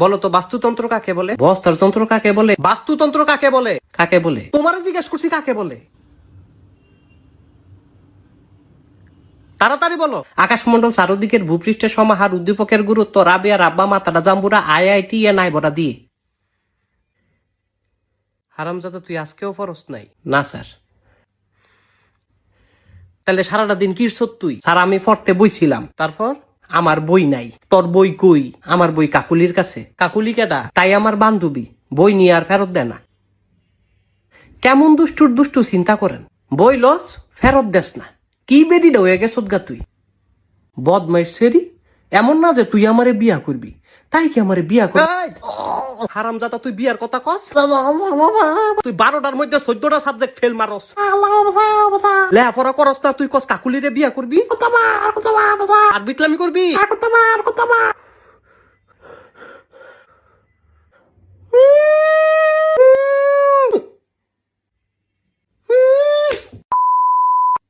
বলো তো বাস্তুতন্ত্র কাকে বলে? বস্ত্রতন্ত্র কাকে বলে? বাস্তুতন্ত্র কাকে বলে? কাকে বলে? তোমারও জিজ্ঞেস করছি কাকে বলে। তাড়াতাড়ি বলো। আকাশমন্ডল চারদিকের ভূপৃষ্ঠের সমাহার, উদ্দীপকের গুরুত্ব, রাবিয়া রাব্বা মাতারা জাম্বুরা আইআইটি এ নাই বড়া দিয়ে। হারামজাদা তুই আজকেও ফরস নাই? না স্যার। তাহলে সারাটা দিন কি তুই? স্যার আমি পড়তে বইছিলাম। তারপর? আমার বই নাই। তোর বই কই? আমার বই কাকুলির কাছে। কাকুলি কেডা? তাই আমার বান্ধবী। বই নিয়ে আর ফেরত দেয় না। কেমন দুষ্টুর দুষ্টু চিন্তা করেন। বই লস ফেরত দেস না। কি বেডিটা হয়ে গেছ গা তুই? বদমাইশ সেরি। এমন না যে তুই আমারে বিয়া করবি। তাই কি আমারে বিয়া করবি? হারামজাদা তুই বিয়ার কথা কস? তুই 12টার মধ্যে 14টা সাবজেক্ট ফেল মারস। লেখাপড়া করস না, তুই কস কাকুলিরে বিয়া করবি? আর বিটলামি করবি?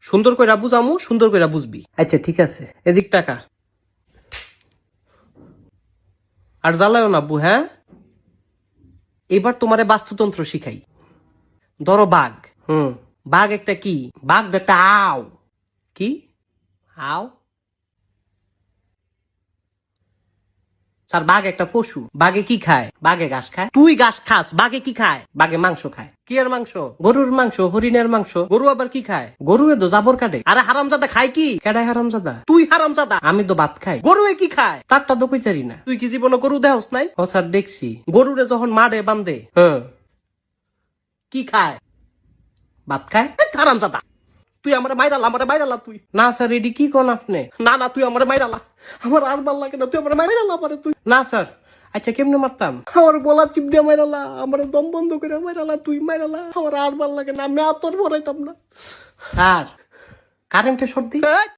সুন্দর কইরা বুঝামু, সুন্দর কইরা বুঝবি। আচ্ছা ঠিক আছে, এদিক টাকা। আর জ্বালায়ও না আব্বু, হ্যাঁ? এবার তোমারে বাস্তুতন্ত্র শিখাই। ধরো বাঘ। বাঘ একটা কি? বাঘ একটা আও। কি? আও? স্যার বাঘ একটা পশু। বাঘে কি খায়? বাঘে ঘাস খায়। তুই ঘাস খাস, বাঘে কি খায়? বাঘে মাংস খায়। কি এর মাংস? গরুর মাংস, হরিণের মাংস। গরু আবার কি খায়? গরু তো জাবর কাটে। আরে হারামজাদা খায় কি? কেডায় হারামজাদা? তুই হারামজাদা। আমি তো ভাত খাই। গরু কি খায়? তারটা তো কইতারি না। তুই কি জীবনে গরু দেহস নাই? ও স্যার দেখছি। গরুরে যখন মারে বান্ধে, কি খায়? ভাত খায়। হারামজাদা তুই আমার মাইরালা তুই। না স্যার এডি কি কোন আপনি? না তুই আমার মাইরালা। আমার আর ভাল লাগে না, তুই আমার মাইরালা পারে তুই। না স্যার। আচ্ছা কেমনে মারতাম? আমার বলা চিপ দিয়ে মাইরালা, আমার দম বন্ধ করে মাইরালা, তুই মাইরালা। আমার আর ভাল লাগে না, আমি আর তোর ভরাইতাম না। স্যার কারেন্টে শর্ট দি।